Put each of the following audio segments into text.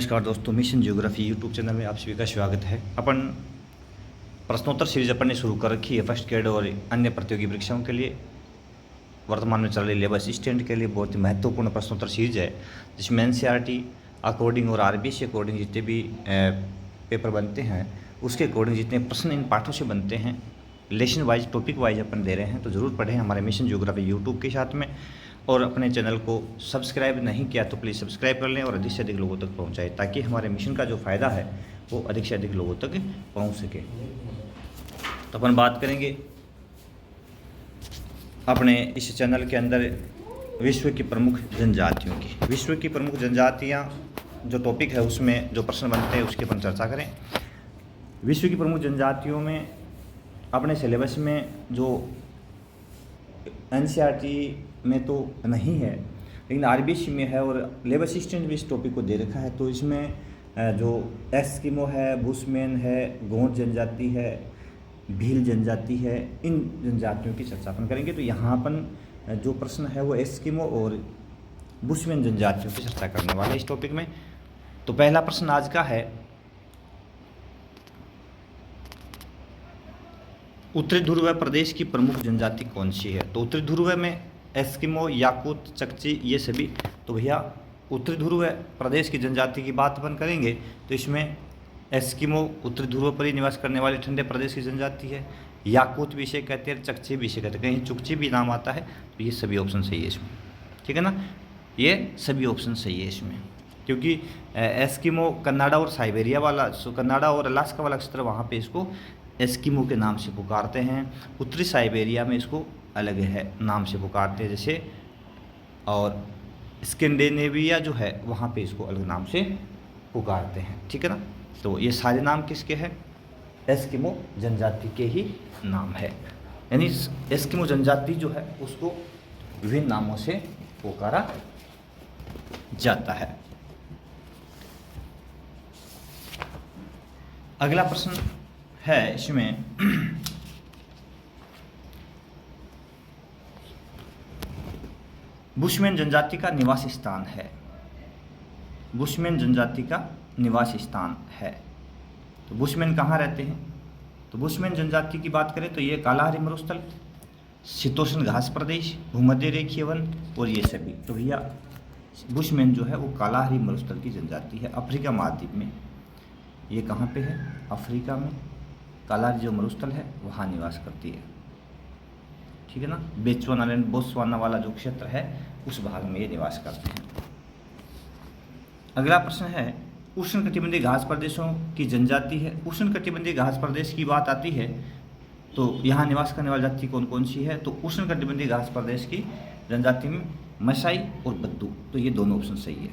नमस्कार दोस्तों, mission geography YouTube channel में आप सभी का स्वागत है। अपन प्रश्नोत्तर सीरीज अपन ने शुरू कर रखी है फर्स्ट ग्रेड और अन्य प्रतियोगी परीक्षाओं के लिए। वर्तमान में चल रही लेबर असिस्टेंट के लिए बहुत ही महत्वपूर्ण प्रश्नोत्तर सीरीज है, जिसमें एनसीईआरटी अकॉर्डिंग और आरबीआई अकॉर्डिंग जितने भी पेपर बनते हैं उसके अकॉर्डिंग जितने प्रश्न इन पाठों से बनते हैं, लेसन वाइज टॉपिक वाइज अपन दे रहे हैं। तो ज़रूर पढ़ें हमारे मिशन ज्योग्राफी यूट्यूब के साथ में, और अपने चैनल को सब्सक्राइब नहीं किया तो प्लीज़ सब्सक्राइब कर लें और अधिक से अधिक लोगों तक पहुंचाएं, ताकि हमारे मिशन का जो फ़ायदा है वो अधिक से अधिक लोगों तक पहुंच सके। तो अपन बात करेंगे अपने इस चैनल के अंदर विश्व की प्रमुख जनजातियों की। विश्व की प्रमुख जनजातियाँ जो टॉपिक है उसमें जो प्रश्न बनते हैं उसके अपन चर्चा करें। विश्व की प्रमुख जनजातियों में अपने सिलेबस में जो एनसीईआरटी में तो नहीं है, लेकिन आरबीआई में है और लेबर असिस्टेंट भी इस टॉपिक को दे रखा है। तो इसमें जो एस्किमो है, बुशमैन है, गोंड जनजाति है, भील जनजाति है, इन जनजातियों की चर्चा अपन करेंगे। तो यहाँ अपन जो प्रश्न है वो एस्किमो और बुशमैन जनजातियों की चर्चा करने वाले इस टॉपिक में। तो पहला प्रश्न आज का है, उत्तरी ध्रुव प्रदेश की प्रमुख जनजाति कौन सी है? तो उत्तरी ध्रुव में एस्किमो, याकूत, चकची ये सभी। तो भैया उत्तरी ध्रुव प्रदेश की जनजाति की बात अपन करेंगे तो इसमें एस्किमो उत्तरी ध्रुव पर ही निवास करने वाले ठंडे प्रदेश की जनजाति है। याकूत भी इसे कहते हैं, चकची भी इसे कहते हैं, कहीं चुकची भी नाम आता है। तो ये सभी ऑप्शन सही है इसमें, ठीक है ना, ये सभी ऑप्शन सही है इसमें, क्योंकि एस्किमो कनाडा और साइबेरिया वाला, कनाडा और अलास्का वाला क्षेत्र वहाँ पे इसको एस्किमो के नाम से पुकारते हैं। उत्तरी साइबेरिया में इसको अलग है नाम से पुकारते हैं जैसे, और स्कैंडिनेविया जो है वहाँ पे इसको अलग नाम से पुकारते हैं, ठीक है ना। तो ये सारे नाम किसके हैं? एस्किमो जनजाति के ही नाम है, यानी एस्किमो जनजाति जो है उसको विभिन्न नामों से पुकारा जाता है। अगला प्रश्न है इसमें, बुशमैन जनजाति का निवास स्थान है। बुशमैन जनजाति का निवास स्थान है। तो बुशमैन कहाँ रहते हैं? तो बुशमैन जनजाति की बात करें तो ये कालाहारी मरुस्थल, शीतोष्ण घास प्रदेश, भूमध्य रेखीय वन और ये सभी। तो भैया बुशमैन जो है वो कालाहारी मरुस्थल की जनजाति है, अफ्रीका महाद्वीप में। ये कहाँ पे है? अफ्रीका में कालाहारी जो मरुस्थल है वहाँ निवास करती है, ठीक है ना। बेचुआनालैंड, बोत्सवाना वाला जो क्षेत्र है उस भाग में ये निवास करते हैं। अगला प्रश्न है, उष्णकटिबंधीय घास प्रदेशों की जनजाति है। उष्णकटिबंधीय घास प्रदेश की बात आती है तो यहाँ निवास करने वाली जाति कौन कौन सी है? तो उष्णकटिबंधीय घास प्रदेश की जनजाति में मसाई और बद्दू। तो ये दोनों ऑप्शन सही है,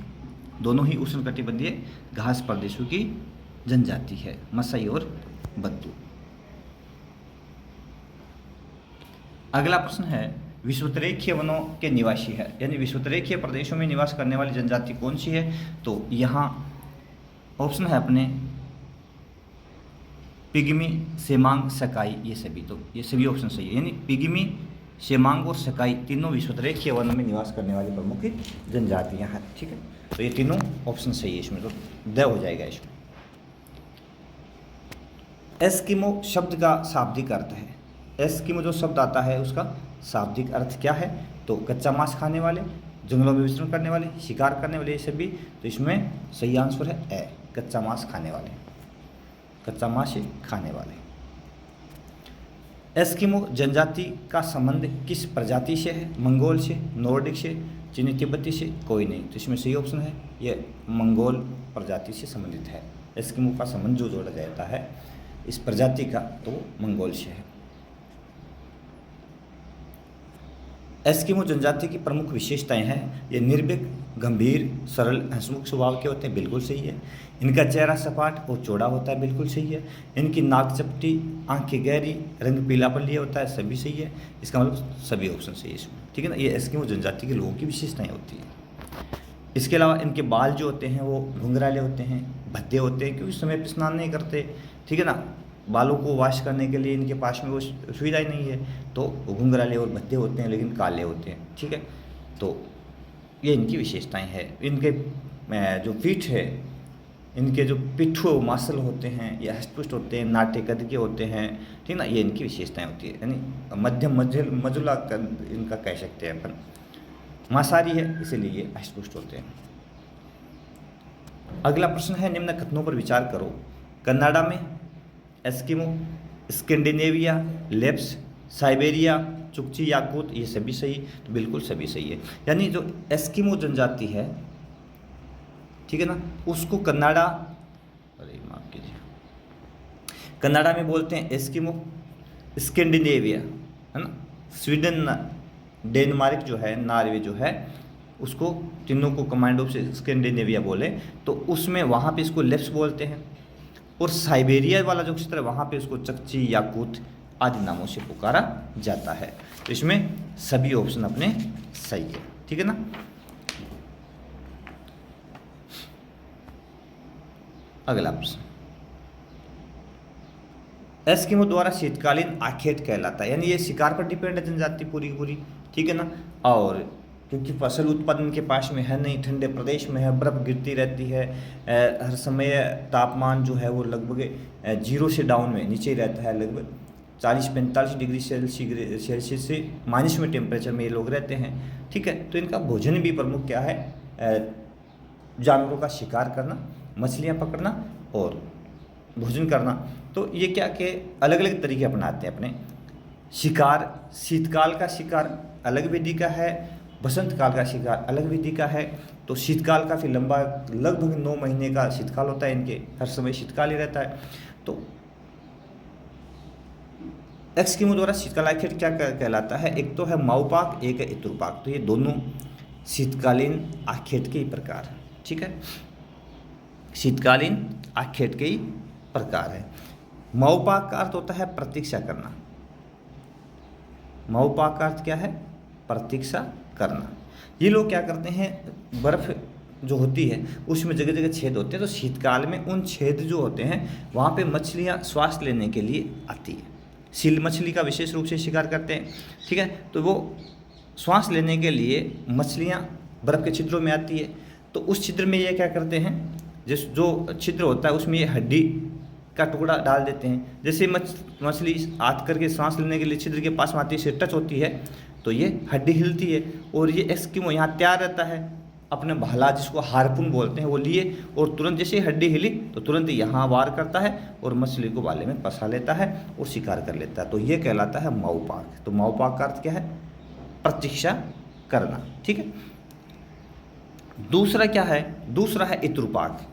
दोनों ही उष्णकटिबंधीय घास प्रदेशों की जनजाति है, मसाई और बद्दू। अगला प्रश्न है, विषुवतरेखीय वनों के निवासी है, यानी विषुवतरेखीय प्रदेशों में निवास करने वाली जनजाति कौन सी है? तो यहाँ ऑप्शन है अपने पिग्मी, सेमांग, सकाई, ये सभी। तो ये सभी ऑप्शन सही है, यानी पिग्मी, सेमांग और सकाई तीनों विषुवतरेखीय वनों में निवास करने वाली प्रमुख जनजातियाँ हैं, ठीक है। तो ये तीनों ऑप्शन सही है इसमें, तो द हो जाएगा इसमें। एस्किमो शब्द का शाब्दिक अर्थ है। एस्किमो जो शब्द आता है उसका शाब्दिक अर्थ क्या है? तो कच्चा मांस खाने वाले, जंगलों में विचरण करने वाले, शिकार करने वाले, ये सभी। तो इसमें सही आंसर है ए, कच्चा मांस खाने वाले, कच्चा मांस खाने वाले। एस्किमो जनजाति का संबंध किस प्रजाति से है? मंगोल से, नॉर्डिक से, चीनी तिब्बती से, कोई नहीं। तो इसमें सही ऑप्शन है ये मंगोल प्रजाति से संबंधित है। एस्किमो का संबंध जो जोड़ा जाता है इस प्रजाति का तो मंगोल से है। एस्किमो जनजाति की प्रमुख विशेषताएं हैं, ये निर्भीक, गंभीर, सरल, हंसमुख स्वभाव के होते हैं, बिल्कुल सही है। इनका चेहरा सपाट और चौड़ा होता है, बिल्कुल सही है। इनकी नाक चपटी, आंखें गहरी, रंग पीलापन लिए होता है, सभी सही है। इसका मतलब सभी ऑप्शन सही है इसमें, ठीक है ना। ये एस्किमो जनजाति के लोगों की विशेषताएं होती है। इसके अलावा इनके बाल जो होते हैं वो घुंघराले होते हैं, भद्दे होते हैं, क्योंकि समय पर स्नान नहीं करते, ठीक है ना। बालों को वॉश करने के लिए इनके पास में वो सुविधा ही नहीं है, तो घुंघराले और भद्दे होते हैं लेकिन काले होते हैं, ठीक है। तो ये इनकी विशेषताएं हैं। इनके जो पीठ है इनके जो पिट्ठू मांसल होते हैं ये हष्टपुष्ट होते हैं, नाटे कद के होते हैं, ठीक ना, ये इनकी विशेषताएं होती है। यानी मध्यम मजुला कद इनका कह सकते हैं अपन, मांसाहारी है इसीलिए ये हष्टपुष्ट होते हैं। अगला प्रश्न है, निम्न कथनों पर विचार करो। कनाडा में एस्किमो, स्कैंडिनेविया, लेप्स, साइबेरिया, चुकची, याकूत, ये सभी सही, तो बिल्कुल सभी सही है। यानी जो एस्किमो जनजाति है, ठीक है ना, उसको कनाडा, अरे माफ कीजिए, कनाडा में बोलते हैं एस्किमो। स्कैंडिनेविया है ना, स्वीडन, डेनमार्क जो है, नॉर्वे जो है, उसको तीनों को कमांड रूप से स्कैंडिनेविया बोले तो उसमें वहाँ पे इसको लेप्स बोलते हैं। और साइबेरिया वाला जो क्षेत्र है वहाँ पे इसको चकची, याकूत आदि नामों से पुकारा जाता है। तो इसमें सभी ऑप्शन अपने सही है, ठीक है ना। अगला प्रश्न, एस्किमो द्वारा शीतकालीन आखेट कहलाता है। यानी ये शिकार पर डिपेंड है जनजाति पूरी की पूरी, ठीक है ना। और क्योंकि फसल उत्पादन के पास में है नहीं, ठंडे प्रदेश में है, बर्फ गिरती रहती है, हर समय तापमान जो है वो लगभग 0 से डाउन में नीचे ही रहता है, लगभग 40-45 डिग्री सेल्सियस से माइनस में टेम्परेचर में ये लोग रहते हैं, ठीक है। तो इनका भोजन भी प्रमुख क्या है, जानवरों का शिकार करना, मछलियाँ पकड़ना और भोजन करना। तो ये क्या कि अलग अलग तरीके अपनाते हैं अपने शिकार। शीतकाल का शिकार अलग विधि का है, बसंत काल का शिकार अलग विधि का है। तो शीतकाल काफ़ी लंबा, लगभग 9 महीने का शीतकाल होता है इनके, हर समय शीतकाल ही रहता है। तो एस्किमो द्वारा शीतकाल आखेट क्या कहलाता है, एक तो है माऊपाक, एक है इतुरपाक। तो ये दोनों शीतकालीन आखेट के ही प्रकार हैं, ठीक है, शीतकालीन आखेट के ही प्रकार है। माऊपाक का अर्थ होता है प्रतीक्षा करना। माऊपाक का अर्थ क्या है, प्रतीक्षा करना। ये लोग क्या करते हैं, बर्फ़ जो होती है उसमें जगह जगह छेद होते हैं, तो शीतकाल में उन छेद जो होते हैं वहाँ पे मछलियाँ श्वास लेने के लिए आती है। सील मछली का विशेष रूप से शिकार करते हैं, ठीक है। तो वो श्वास लेने के लिए मछलियाँ बर्फ़ के छिद्रों में आती है। तो उस छिद्र में ये क्या करते हैं, जो छिद्र होता है उसमें ये हड्डी का टुकड़ा डाल देते हैं। जैसे मछली हाथ करके सांस लेने के लिए छिद्र के पास में आती है, से टच होती है तो ये हड्डी हिलती है। और ये एस्किमो यहाँ तैयार रहता है, अपने भाला जिसको हार्पून बोलते हैं वो लिए, और तुरंत जैसे हड्डी हिली तो तुरंत यहाँ वार करता है और मछली को भाले में फंसा लेता है और शिकार कर लेता है। तो ये कहलाता है माऊपाक। तो माऊपाक का अर्थ क्या है, प्रतीक्षा करना, ठीक है। दूसरा क्या है, दूसरा है इतुरपाक।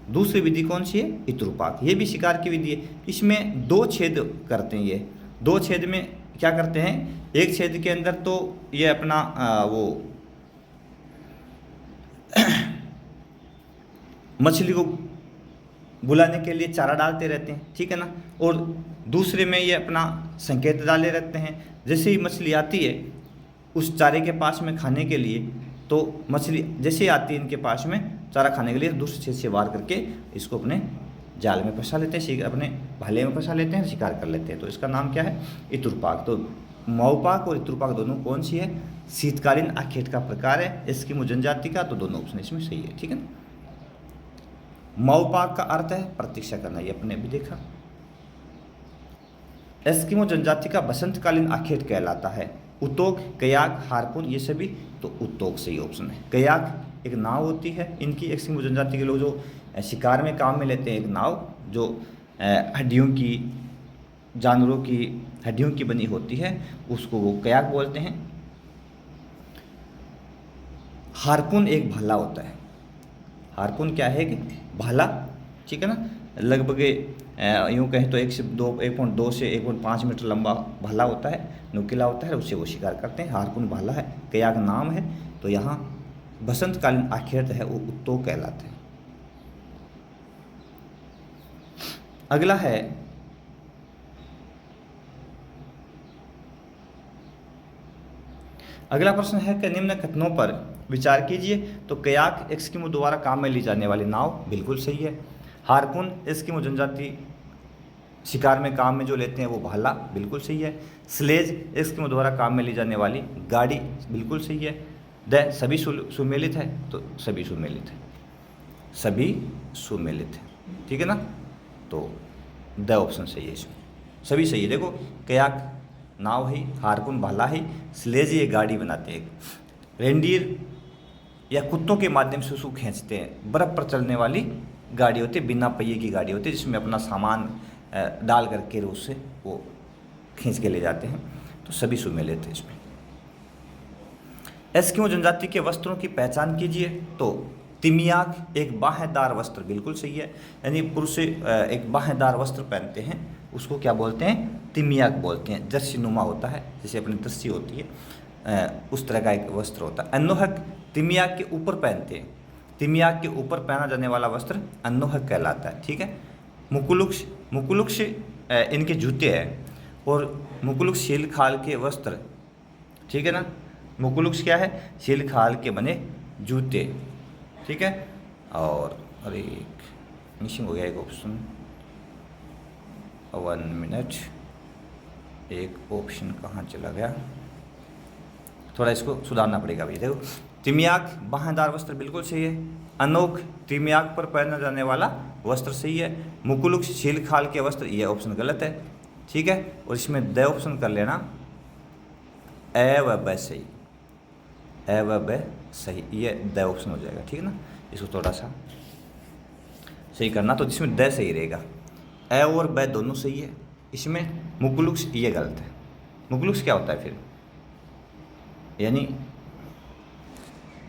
दूसरी विधि कौन सी है, इतुरपाक। ये भी शिकार की विधि है। इसमें 2 छेद करते हैं। ये 2 छेद में क्या करते हैं, एक छेद के अंदर तो ये अपना वो मछली को बुलाने के लिए चारा डालते रहते हैं, ठीक है ना। और दूसरे में ये अपना संकेत डाले रहते हैं। जैसे ही मछली आती है उस चारे के पास में खाने के लिए, तो मछली जैसे ही आती है इनके पास में चारा खाने के लिए, दूसरे छेद से वार करके इसको अपने जाल में फंसा लेते हैं, अपने भाले में फंसा लेते हैं, शिकार कर लेते हैं। तो इसका नाम क्या है, इतुरपाक। तो माऊपाक और इतुरपाक दोनों कौन सी है, शीतकालीन आखेट का प्रकार है एस्किमो जनजाति का। तो दोनों ऑप्शन इसमें सही है, ठीक है ना। माऊपाक का अर्थ है प्रतीक्षा करना, ये अपने भी देखा। एस्किमो जनजाति का बसंतकालीन आखेट कहलाता है उतोक, कयाक, हार्पून, ये सभी। तो उतोक सही ऑप्शन है। कयाक एक नाव होती है इनकी, एस्किमो जनजाति के लोग जो शिकार में काम में लेते हैं, एक नाव जो हड्डियों की, जानवरों की हड्डियों की बनी होती है, उसको वो कयाक बोलते हैं। हार्पून एक भाला होता है। हार्पून क्या है, कि भाला, ठीक है ना, लगभग यूँ कहें तो 1.2 से 1.5 मीटर लंबा भाला होता है, नुकीला होता है, उससे वो शिकार करते हैं। हार्पून भाला है, कयाक नाम है। तो यहाँ बसंतकालीन आखेट है वो उत्तोक कहलाते हैं। अगला है, अगला प्रश्न है कि निम्न कथनों पर विचार कीजिए। तो कयाक एस्किमो द्वारा काम में ली जाने वाली नाव, बिल्कुल सही है। हार्पून एस्किमो जनजाति शिकार में काम में जो लेते हैं वो भाला, बिल्कुल सही है। स्लेज एस्किमो द्वारा काम में ली जाने वाली गाड़ी, बिल्कुल सही है। द सभी सुमेलित है, तो सभी सुमेलित है, सभी सुमेलित है, ठीक है ना। तो द ऑप्शन सही है इसमें, सभी सही है। देखो कयाक नाव है, हारकुन भाला है, स्लेज ये गाड़ी बनाते हैं, रेंडियर या कुत्तों के माध्यम से उसको खींचते हैं, बर्फ़ पर चलने वाली गाड़ी होती है, बिना पहिए की गाड़ी होती है, जिसमें अपना सामान डाल करके उससे वो खींच के ले जाते हैं। तो सभी सुमेलित थे इसमें। एस्किमो जनजाति के वस्त्रों की पहचान कीजिए। तो तिमियाक एक बाहेदार वस्त्र, बिल्कुल सही है, यानी पुरुष एक बाहेदार वस्त्र पहनते हैं, उसको क्या बोलते हैं, तिमियाक बोलते हैं। जर्सी नुमा होता है, जैसे अपनी दस्सी होती है, उस तरह का एक वस्त्र होता है। अन्नोहक तिमियाक के ऊपर पहनते हैं, तिमियाक के ऊपर पहना जाने वाला वस्त्र अन्नोहक कहलाता है, ठीक है। मुकुलुक्स, मुकुलुक्स इनके जूते हैं, और मुकुलुक्स शील खाल के वस्त्र, ठीक है ना। मुकुलुक्स क्या है, शील खाल के बने जूते, ठीक है। और अरे एक मिसिंग हो गया एक ऑप्शन, 1 मिनट, एक ऑप्शन कहाँ चला गया, थोड़ा इसको सुधारना पड़ेगा भैया। देखो तिमियाक बाहेदार वस्त्र बिल्कुल सही है, अनोख तिमियाक पर पहना जाने वाला वस्त्र सही है, मुकुलुक्स शील खाल के वस्त्र, ये ऑप्शन गलत है, ठीक है। और इसमें द ऑप्शन कर लेना, ए व ब सही, ए व ब सही, ये द ऑप्शन हो जाएगा, ठीक है ना। इसको थोड़ा सा सही करना, तो जिसमें द सही रहेगा, ए और ब दोनों सही है। इसमें मुकुलुक्स ये गलत है। मुकुलुक्स क्या होता है फिर, यानी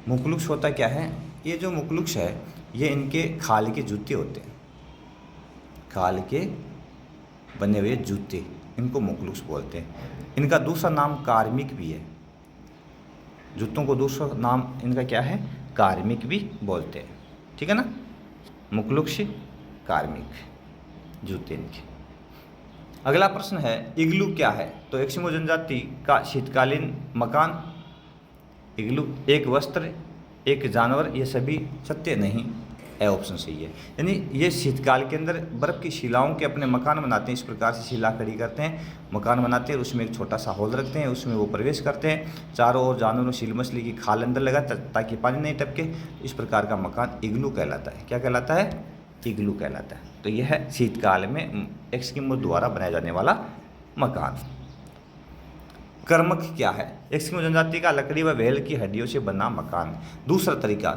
मुकुलुक्स होता क्या है, ये जो मुकुलुक्स है ये इनके खाल के जूते होते हैं, खाल के बने हुए जूते, इनको मुकुलुक्स बोलते हैं। इनका दूसरा नाम कार्मिक भी है, जूतों को दूसरा नाम इनका क्या है, कार्मिक भी बोलते हैं, ठीक है ना। मुकुलुक्स कार्मिक जूते इनके। अगला प्रश्न है, इग्लू क्या है। तो एस्किमो जनजाति का शीतकालीन मकान, इग्लू एक वस्त्र, एक जानवर, ये सभी सत्य नहीं, ए ऑप्शन सही है। यानी ये शीतकाल के अंदर बर्फ़ की शिलाओं के अपने मकान बनाते हैं, इस प्रकार से शिला खड़ी करते हैं, मकान बनाते हैं, उसमें एक छोटा सा होल रखते हैं, उसमें वो प्रवेश करते हैं, चारों ओर जानवरों शील मछली की खाल अंदर लगा ताकि पानी नहीं टपके। इस प्रकार का मकान इग्लू कहलाता है। क्या कहलाता है, इग्लू कहलाता है। तो यह है शीतकाल में एस्किमो द्वारा बनाया जाने वाला मकान। कर्मक क्या है, एस्किमो जनजाति का लकड़ी व व्हेल की हड्डियों से बना मकान। दूसरा तरीका,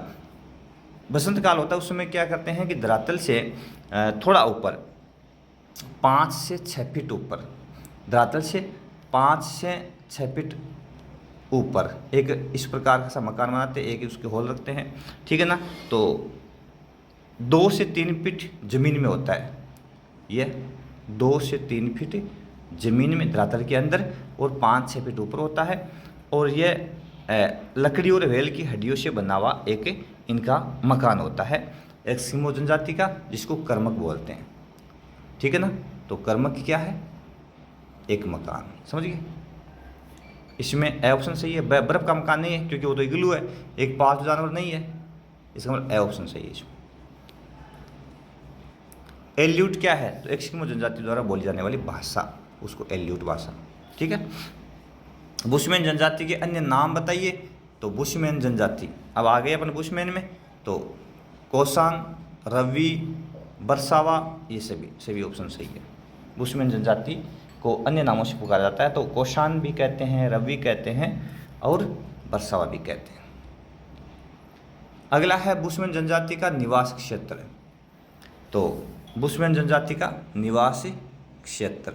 बसंत काल होता है, उस समय क्या करते हैं कि धरातल से थोड़ा ऊपर 5 से 6 फीट ऊपर, धरातल से 5 से 6 फीट ऊपर एक इस प्रकार का सा मकान बनाते हैं, एक उसके होल रखते हैं, ठीक है ना। तो 2 से 3 फीट जमीन में होता है, यह 2 से 3 फीट जमीन में धरातल के अंदर और 5-6 फीट ऊपर होता है। और यह लकड़ी और व्हेल की हड्डियों से बना हुआ एक इनका मकान होता है एस्किमो जनजाति का, जिसको कर्मक बोलते हैं, ठीक है ना। तो कर्मक क्या है, एक मकान, समझ गए। इसमें ए ऑप्शन सही है, बर्फ का मकान नहीं है क्योंकि वो तो इग्लू है, एक पालतू जानवर नहीं है, इसका मतलब ए ऑप्शन सही है इसमें। एल्यूट क्या है, तो एस्किमो जनजाति द्वारा बोली जाने वाली भाषा, उसको एल्यूट भाषा, ठीक है। बुशमैन जनजाति के अन्य नाम बताइए। तो बुशमैन जनजाति, अब आ गए अपन बुशमैन में, तो कोसान, रवि, बरसावा, ये सभी ऑप्शन सही है। बुशमैन जनजाति को अन्य नामों से पुकारा जाता है, तो कोसान भी कहते हैं, रवि कहते हैं और बरसावा भी कहते हैं। अगला है बुशमैन जनजाति का निवास क्षेत्र। तो बुशमैन जनजाति का निवास क्षेत्र,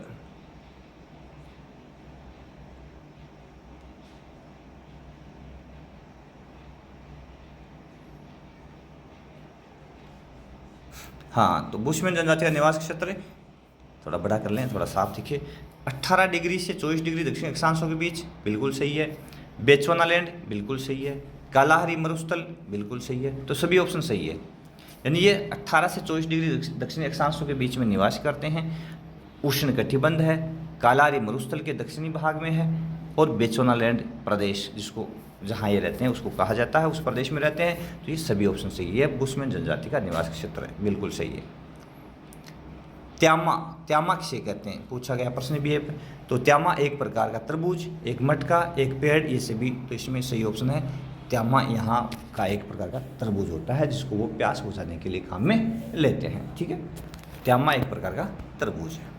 हाँ, तो बुशमैन जनजाति का निवास क्षेत्र थोड़ा बड़ा कर लें, थोड़ा साफ दिखे, 18 डिग्री से 24 डिग्री दक्षिण अक्षांशों के बीच, बिल्कुल सही है। बेचवानालैंड बिल्कुल सही है। कालाहारी मरुस्थल बिल्कुल सही है। तो सभी ऑप्शन सही है, यानी ये 18 से 24 डिग्री दक्षिणी अक्षांशों के बीच में निवास करते हैं। उष्णकटिबंध है, कालाहारी मरुस्थल के दक्षिणी भाग में है, और बेचवानालैंड प्रदेश जिसको जहाँ ये रहते हैं उसको कहा जाता है, उस प्रदेश में रहते हैं। तो ये सभी ऑप्शन सही है, बुशमैन जनजाति का निवास क्षेत्र है, बिल्कुल सही है। त्यामा, त्यामा किसे कहते हैं, पूछा गया प्रश्न भी है। तो त्यामा एक प्रकार का तरबूज, एक मटका, एक पेड़, ये सभी, तो इसमें सही ऑप्शन है त्यामा यहाँ का एक प्रकार का तरबूज होता है जिसको वो प्यास बुझाने के लिए काम में लेते हैं। ठीक है, त्यामा एक प्रकार का तरबूज है।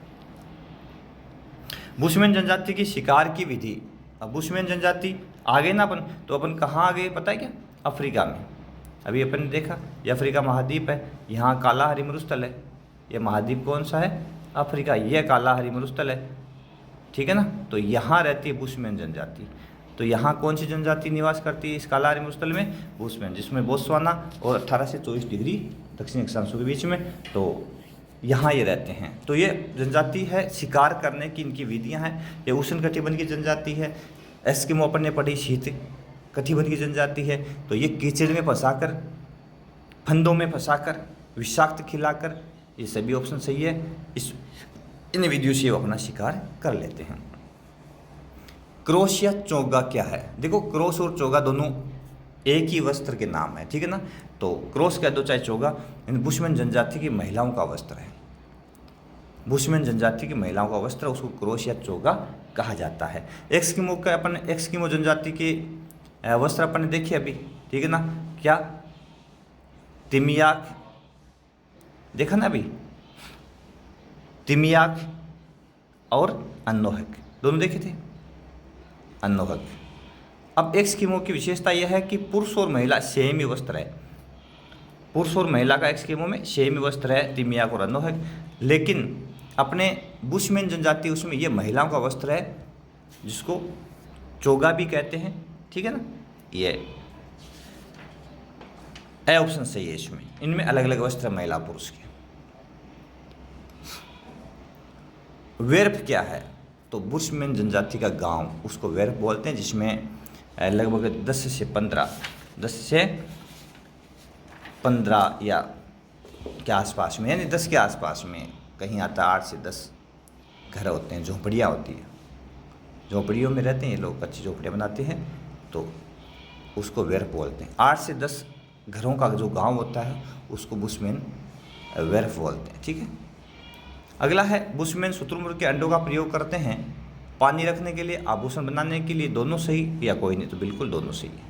बुशमैन जनजाति की शिकार की विधि। अब बुशमैन जनजाति आ गए ना अपन, तो अपन कहाँ आ गए पता है क्या? अफ्रीका में। अभी अपन ने देखा ये अफ्रीका महाद्वीप है, यहाँ कालाहारी मरुस्थल है। ये महाद्वीप कौन सा है? अफ्रीका। ये कालाहारी मरुस्थल है, ठीक है ना। तो यहाँ रहती है बुशमैन जनजाति। तो यहाँ कौन सी जनजाति निवास करती है इस कालाहारी मरुस्थल में? बुशमैन, जिसमें बोत्सवाना और 18 से 24 डिग्री दक्षिणी अक्षांशों के बीच में, तो यहाँ ये रहते हैं। तो ये जनजाति है, शिकार करने की इनकी विधियाँ हैं। ये उष्णकटिबंध की जनजाति है। एस्किमो अपन ने पढ़ी शीत कटिबंध की जनजाति है। तो ये कीचड़ में फंसाकर, फंदों में फंसाकर, विषाक्त खिलाकर, ये सभी ऑप्शन सही है। इन विधियों से वो अपना शिकार कर लेते हैं। क्रोश या चोगा क्या है? देखो, क्रोश और चोगा दोनों एक ही वस्त्र के नाम है, ठीक है ना। तो क्रोश कह दो चाहे चोगा, इन बुशमैन जनजाति की महिलाओं का वस्त्र है। बुशमैन जनजाति की महिलाओं का वस्त्र, उसको क्रोश या चोगा कहा जाता है। एस्किमो का अपन एस्किमो जनजाति के वस्त्र अपन ने देखे अभी, ठीक है ना। क्या? तिमियाक देखा ना अभी, तिमियाक और अन्नोहक दोनों देखे थे, अन्नोहक। अब एस्किमो की विशेषता यह है कि पुरुष और महिला सेम ही वस्त्र है। पुरुष और महिला का एस्किमो में सेम ही वस्त्र है, तिमियाक और अन्नोहक। लेकिन अपने बुशमैन जनजाति उसमें ये महिलाओं का वस्त्र है, जिसको चोगा भी कहते हैं, ठीक है ना। ये ए ऑप्शन सही है इसमें। इनमें अलग अलग वस्त्र महिला पुरुष के। वेर्फ क्या है? तो बुशमैन जनजाति का गांव, उसको वेर्फ बोलते हैं, जिसमें लगभग 10 से 15 या के आसपास में, यानी 10 के आसपास में, कहीं आता 8 से 10 घर होते हैं, झोंपड़ियाँ होती है। झोंपड़ियों में रहते हैं ये लोग, कच्ची झोंपड़ियाँ बनाते हैं, तो उसको वेर्फ बोलते हैं। 8 से 10 घरों का जो गांव होता है उसको बुशमैन वेर्फ बोलते हैं, ठीक है। अगला है, बुशमैन शुतुरमुर्ग के अंडों का प्रयोग करते हैं पानी रखने के लिए, आभूषण बनाने के लिए। दोनों सही या कोई नहीं? तो बिल्कुल दोनों सही है,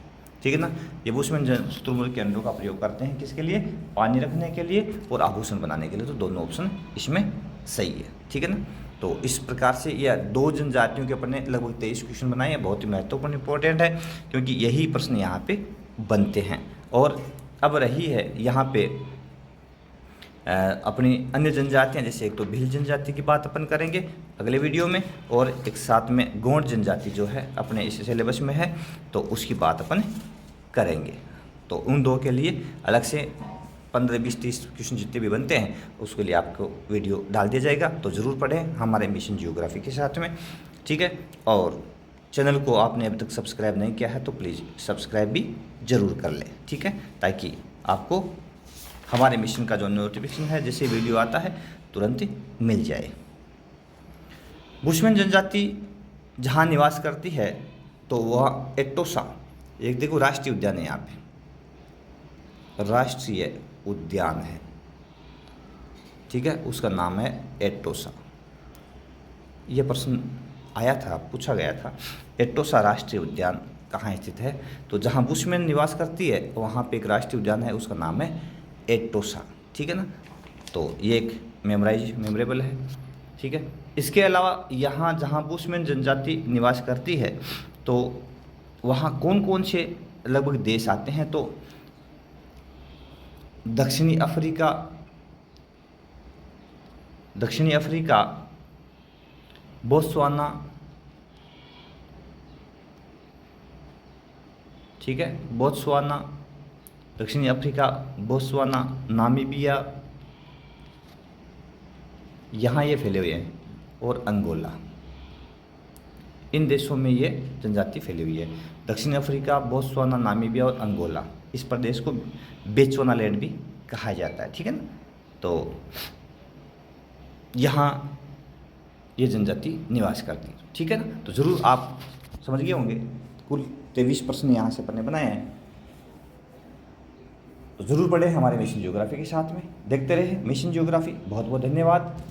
ठीक है ना। ये बुशमैन शुतुरमुर्ग के अंडों का प्रयोग करते हैं किसके लिए? पानी रखने के लिए और आभूषण बनाने के लिए। तो दोनों ऑप्शन इसमें सही है, ठीक है ना। तो इस प्रकार से यह 2 जनजातियों के अपने लगभग 23 क्वेश्चन बनाए हैं। बहुत ही महत्वपूर्ण इंपॉर्टेंट है, क्योंकि यही प्रश्न यहाँ पे बनते हैं। और अब रही है यहाँ पे अपनी अन्य जनजातियाँ, जैसे एक तो भील जनजाति की बात अपन करेंगे अगले वीडियो में, और एक साथ में गोंड जनजाति जो है अपने इस सिलेबस में है, तो उसकी बात अपन करेंगे। तो उन 2 के लिए अलग से 15, 20, 30 क्वेश्चन जितने भी बनते हैं उसके लिए आपको वीडियो डाल दिया जाएगा। तो ज़रूर पढ़ें हमारे मिशन जियोग्राफी के साथ में, ठीक है। और चैनल को आपने अभी तक सब्सक्राइब नहीं किया है तो प्लीज़ सब्सक्राइब भी ज़रूर कर लें, ठीक है, ताकि आपको हमारे मिशन का जो नोटिफिकेशन है जैसे वीडियो आता है तुरंत मिल जाए। बुशमैन जनजाति जहाँ निवास करती है तो वह एटोसा, एक देखो राष्ट्रीय उद्यान है, यहाँ पे राष्ट्रीय उद्यान है, ठीक है, उसका नाम है एटोसा। यह प्रश्न आया था, पूछा गया था, एटोसा राष्ट्रीय उद्यान कहाँ स्थित है? तो जहाँ बुशमैन निवास करती है वहाँ पे एक राष्ट्रीय उद्यान है, उसका नाम है एटोसा, ठीक है ना। तो ये एक मेमोरेबल है, ठीक है। इसके अलावा यहाँ जहाँ बुशमैन जनजाति निवास करती है तो वहाँ कौन कौन से लगभग देश आते हैं? तो दक्षिणी अफ्रीका, बोत्सवाना, ठीक है, बोत्सवाना, दक्षिणी अफ्रीका, बोत्सवाना, नामीबिया, यहाँ ये फैले हुए हैं, और अंगोला। इन देशों में ये जनजाति फैली हुई है। दक्षिण अफ्रीका, बोत्सवाना, नामीबिया और अंगोला। इस प्रदेश को बेचुआनालैंड भी कहा जाता है, ठीक है ना। तो यहाँ ये जनजाति निवास करती है, ठीक है ना। तो ज़रूर आप समझ गए होंगे, कुल 23 प्रश्न यहाँ से अपन ने बनाए हैं। तो ज़रूर पढ़ें हमारे मिशन जियोग्राफी के साथ में, देखते रहे मिशन जियोग्राफी। बहुत बहुत धन्यवाद।